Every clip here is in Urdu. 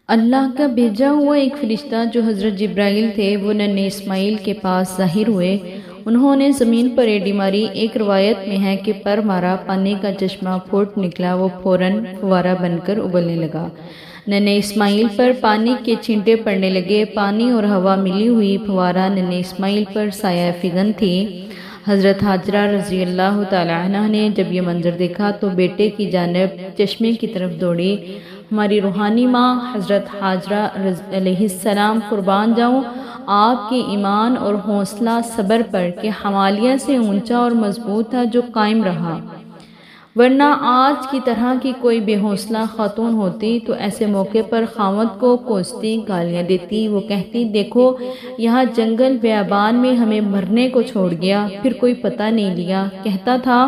اللہ کا بھیجا ہوا ایک فرشتہ جو حضرت جبرائیل تھے وہ ننھے اسماعیل کے پاس ظاہر ہوئے۔ انہوں نے زمین پر ایڑی ماری۔ ایک روایت میں ہے کہ پر مارا، پانی کا چشمہ پھوٹ نکلا، وہ فوراً فوارہ بن کر ابلنے لگا۔ ننھے اسماعیل پر پانی کے چھینٹے پڑنے لگے۔ پانی اور ہوا ملی ہوئی فوارہ ننھے اسماعیل پر سایہ فگن تھی۔ حضرت حاجرہ رضی اللہ تعالی عنہ نے جب یہ منظر دیکھا تو بیٹے کی جانب چشمے کی طرف دوڑی۔ ہماری روحانی ماں حضرت حاجرہ علیہ السلام قربان جاؤں آپ کے ایمان اور حوصلہ صبر پر کہ حمالیہ سے اونچا اور مضبوط تھا جو قائم رہا، ورنہ آج کی طرح کی کوئی بے حوصلہ خاتون ہوتی تو ایسے موقع پر خاوند کو کوستی، گالیاں دیتی۔ وہ کہتی دیکھو یہاں جنگل بیابان میں ہمیں مرنے کو چھوڑ گیا، پھر کوئی پتہ نہیں لیا۔ کہتا تھا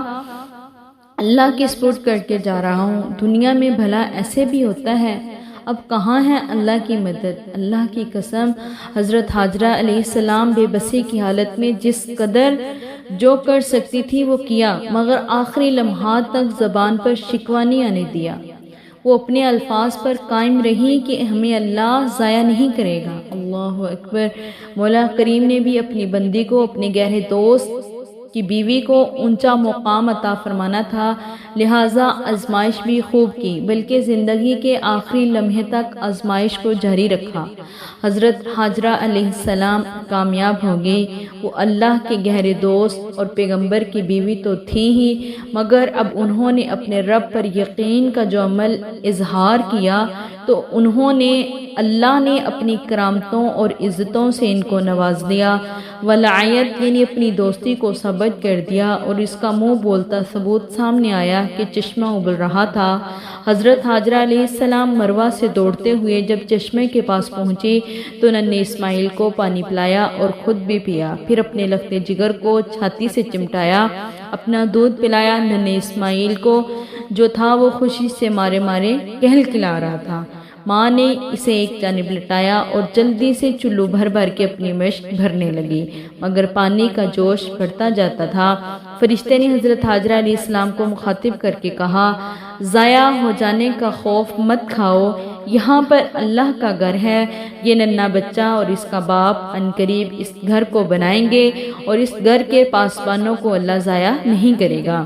اللہ کے سپرد کر کے جا رہا ہوں، دنیا میں بھلا ایسے بھی ہوتا ہے؟ اب کہاں ہے اللہ کی مدد؟ اللہ کی قسم حضرت حاجرہ علیہ السلام بے بسی کی حالت میں جس قدر جو کر سکتی تھی وہ کیا، مگر آخری لمحات تک زبان پر شکوہ نہیں آنے دیا۔ وہ اپنے الفاظ پر قائم رہی کہ ہمیں اللہ ضائع نہیں کرے گا۔ اللہ اکبر۔ مولا کریم نے بھی اپنی بندی کو، اپنے گہرے دوست کی بیوی کو اونچا مقام عطا فرمانا تھا، لہٰذا آزمائش بھی خوب کی، بلکہ زندگی کے آخری لمحے تک آزمائش کو جاری رکھا۔ حضرت حاجرہ علیہ السلام کامیاب ہو گئی۔ وہ اللہ کے گہرے دوست اور پیغمبر کی بیوی تو تھی ہی، مگر اب انہوں نے اپنے رب پر یقین کا جو عمل اظہار کیا تو اللہ نے اپنی کرامتوں اور عزتوں سے ان کو نواز دیا۔ ولایت یعنی اپنی دوستی کو ثابت کر دیا، اور اس کا منہ بولتا ثبوت سامنے آیا کہ چشمہ ابل رہا تھا۔ حضرت حاجرہ علیہ السلام مروہ سے دوڑتے ہوئے جب چشمے کے پاس پہنچی تو ننھے اسماعیل کو پانی پلایا اور خود بھی پیا، پھر اپنے لخت جگر کو چھاتی سے چمٹایا، اپنا دودھ پلایا۔ ننھے اسماعیل کو جو تھا وہ خوشی سے مارے مارے کہلکھلا رہا تھا۔ ماں نے اسے ایک جانب لٹایا اور جلدی سے چلو بھر بھر کے اپنی مشک بھرنے لگی، مگر پانی کا جوش بڑھتا جاتا تھا۔ فرشتے نے حضرت حاجرہ علیہ السلام کو مخاطب کر کے کہا ضائع ہو جانے کا خوف مت کھاؤ، یہاں پر اللہ کا گھر ہے، یہ ننھا بچہ اور اس کا باپ عنقریب اس گھر کو بنائیں گے اور اس گھر کے پاسبانوں کو اللہ ضائع نہیں کرے گا۔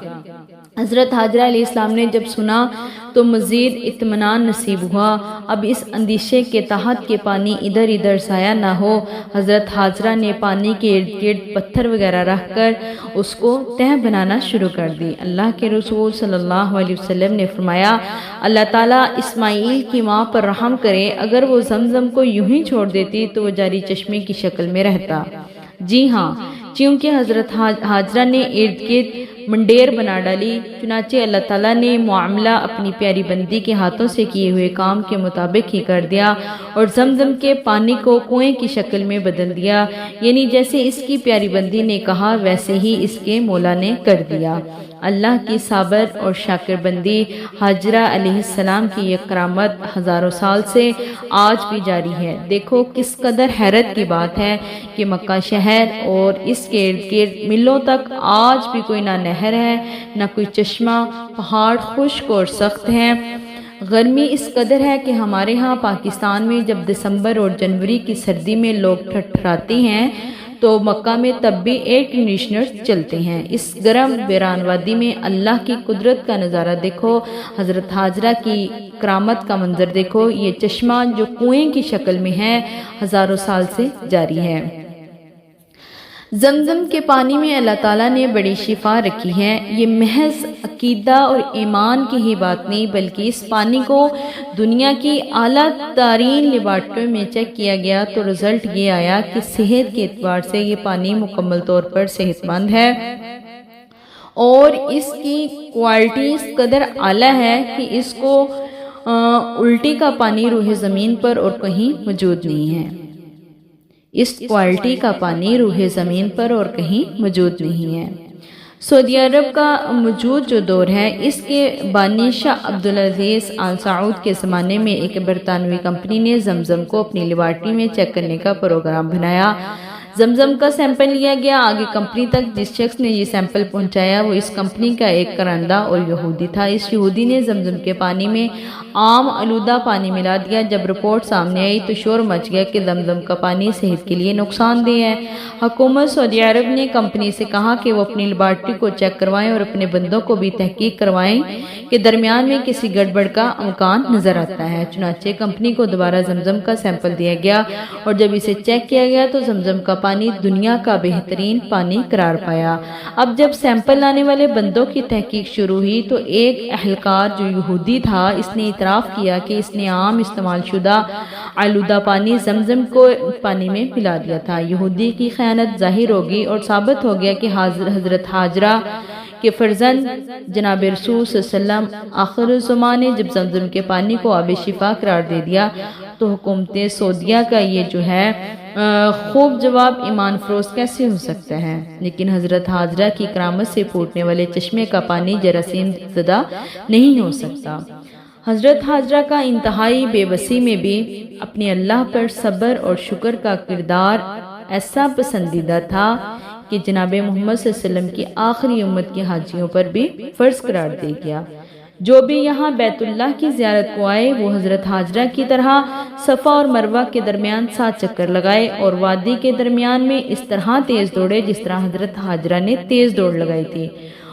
حضرت حاجرہ علیہ السلام نے جب سنا تو مزید اطمینان نصیب ہوا۔ اب اس اندیشے کے تحت کہ پانی ادھر ادھر ضائع نہ ہو، حضرت حاجرہ نے پانی کے ارد گرد پتھر وغیرہ رکھ کر اس کو تہہ بنانا شروع کر دی۔ اللہ کے رسول صلی اللہ علیہ وسلم نے فرمایا اللہ تعالیٰ اسماعیل کی ماں پر رحم کرے، اگر وہ زمزم کو یوں ہی چھوڑ دیتی تو وہ جاری چشمے کی شکل میں رہتا۔ جی ہاں، چونکہ حضرت حاجرہ نے ارد گرد منڈیر بنا ڈالی، چنانچہ اللہ تعالیٰ نے معاملہ اپنی پیاری بندی کے ہاتھوں سے کیے ہوئے کام کے مطابق ہی کر دیا اور زمزم کے پانی کو کنویں کی شکل میں بدل دیا، یعنی جیسے اس کی پیاری بندی نے کہا ویسے ہی اس کے مولا نے کر دیا۔ اللہ کی صابر اور شاکر بندی حاجرہ علیہ السلام کی یہ کرامت ہزاروں سال سے آج بھی جاری ہے۔ دیکھو کس قدر حیرت کی بات ہے کہ مکہ شہر اور اس کے ارد گرد میلوں تک آج بھی کوئی نہ نہر ہے نہ کوئی چشمہ، پہاڑ خشک اور سخت ہیں۔ گرمی اس قدر ہے کہ ہمارے ہاں پاکستان میں جب دسمبر اور جنوری کی سردی میں لوگ ٹھٹھراتے ہیں تو مکہ میں تب بھی ایئر کنڈیشنر چلتے ہیں۔ اس گرم ویران وادی میں اللہ کی قدرت کا نظارہ دیکھو، حضرت حاجرہ کی کرامت کا منظر دیکھو۔ یہ چشمہ جو کنویں کی شکل میں ہے ہزاروں سال سے جاری ہے۔ زمزم کے پانی میں اللہ تعالیٰ نے بڑی شفا رکھی ہے۔ یہ محض عقیدہ اور ایمان کی ہی بات نہیں، بلکہ اس پانی کو دنیا کی اعلیٰ ترین لیبارٹریوں میں چیک کیا گیا تو رزلٹ یہ آیا کہ صحت کے اعتبار سے یہ پانی مکمل طور پر صحت مند ہے اور اس کی کوالٹی اس قدر اعلیٰ ہے کہ اس کو الٹی کا پانی روح زمین پر اور کہیں موجود نہیں ہے۔ اس کوالٹی کا پانی روح زمین پر اور کہیں موجود نہیں ہے۔ سعودی عرب کا موجود جو دور ہے اس کے بانی شاہ عبدالعزیز آل سعود کے زمانے میں ایک برطانوی کمپنی نے زمزم کو اپنی لیبارٹری میں چیک کرنے کا پروگرام بنایا۔ زمزم کا سیمپل لیا گیا آگے کمپنی تک۔ جس شخص نے یہ سیمپل پہنچایا وہ اس کمپنی کا ایک کرندہ اور یہودی تھا۔ اس یہودی نے زمزم کے پانی میں عام آلودہ پانی ملا دیا۔ جب رپورٹ سامنے آئی تو شور مچ گیا کہ زمزم کا پانی صحت کے لیے نقصان دہ ہے۔ حکومت سعودی عرب نے کمپنی سے کہا کہ وہ اپنی لیبارٹری کو چیک کروائیں اور اپنے بندوں کو بھی تحقیق کروائیں کہ درمیان میں کسی گڑبڑ کا امکان نظر آتا ہے۔ چنانچہ کمپنی کو دوبارہ زمزم کا سیمپل دیا گیا اور جب اسے چیک کیا گیا تو زمزم کا پانی دنیا کا بہترین پانی قرار پایا۔ اب جب سیمپل لانے والے بندوں کی تحقیق شروع ہوئی تو ایک اہلکار جو یہودی تھا اس نے اعتراف کیا کہ اس نے عام استعمال شدہ آلودہ پانی زمزم کو پانی میں ملا دیا تھا۔ یہودی کی خیانت ظاہر ہوگی اور ثابت ہو گیا کہ حضرت حاجرہ کہ فرزند جناب رسول صلی اللہ علیہ وسلم آخر الزمان نے جب زمزم کے پانی کو آب شفا قرار دے دیا تو حکومت سعودیہ کا یہ جو ہے خوب جواب ایمان فروز کیسے ہو سکتا ہے؟ لیکن حضرت حاجرہ کی کرامت سے پھوٹنے والے چشمے کا پانی جراثیم زدہ نہیں ہو سکتا۔ حضرت حاجرہ کا انتہائی بے بسی میں بھی اپنے اللہ پر صبر اور شکر کا کردار ایسا پسندیدہ تھا کہ جناب محمد صلی اللہ علیہ وسلم کی آخری امت کے حاجیوں پر بھی فرض قرار دے گیا۔ جو بھی یہاں بیت اللہ کی زیارت کو آئے وہ حضرت حاجرہ کی طرح صفا اور مروہ کے درمیان 7 چکر لگائے اور وادی کے درمیان میں اس طرح تیز دوڑے جس طرح حضرت حاجرہ نے تیز دوڑ لگائی تھی،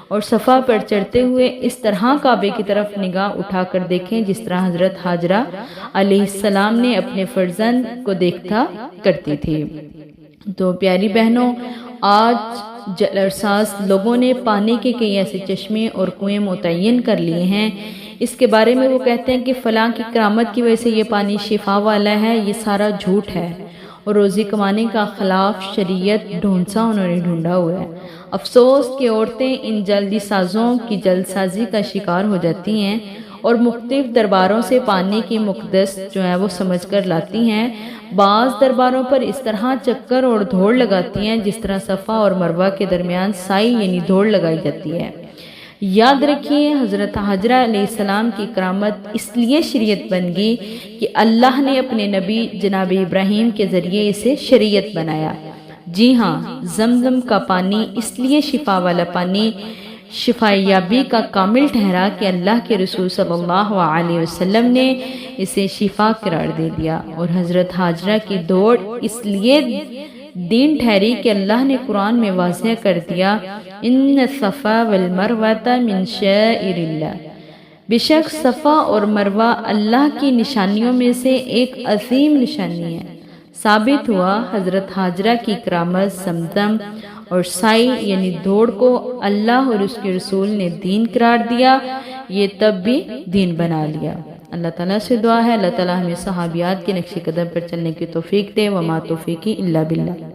اور صفا پر چڑھتے ہوئے اس طرح کعبے کی طرف نگاہ اٹھا کر دیکھیں جس طرح حضرت حاجرہ علیہ السلام نے اپنے فرزند کو دیکھا کرتی تھی۔ تو پیاری بہنوں، آج جلرساز لوگوں نے پانی کے کئی ایسے چشمے اور کنویں متعین کر لیے ہیں، اس کے بارے میں وہ کہتے ہیں کہ فلاں کی کرامت کی وجہ سے یہ پانی شفا والا ہے۔ یہ سارا جھوٹ ہے اور روزی کمانے کا خلاف شریعت ڈھونسا انہوں نے ڈھونڈا ہوا ہے۔ افسوس کہ عورتیں ان جلدی سازوں کی جلد سازی کا شکار ہو جاتی ہیں اور مختلف درباروں سے پانی کی مقدس جو ہے وہ سمجھ کر لاتی ہیں۔ بعض درباروں پر اس طرح چکر اور دوڑ لگاتی ہیں جس طرح صفا اور مروہ کے درمیان سائی یعنی دوڑ لگائی جاتی ہے۔ یاد رکھیے حضرت حاجرہ علیہ السلام کی کرامت اس لیے شریعت بن گئی کہ اللہ نے اپنے نبی جناب ابراہیم کے ذریعے اسے شریعت بنایا۔ جی ہاں، زمزم کا پانی اس لیے شفا والا پانی شفایابی کا کامل ٹھہرا کہ اللہ کے رسول صلی اللہ علیہ وسلم نے اسے شفا قرار دے دیا، اور حضرت حاجرہ کی دوڑ اس لیے دین ٹھہری کہ اللہ نے قرآن میں واضح کر دیا ان الصفا والمروۃ من شعائر اللہ، بے شک صفا اور مروہ اللہ کی نشانیوں میں سے ایک عظیم نشانی ہے۔ ثابت ہوا حضرت حاجرہ کی کرامت زمزم اور سائی یعنی دوڑ کو اللہ اور اس کے رسول نے دین قرار دیا، یہ تب بھی دین بنا لیا۔ اللہ تعالیٰ سے دعا ہے اللہ تعالیٰ ہمیں صحابیات کے نقش قدم پر چلنے کی توفیق دے، وما توفیقی الا باللہ۔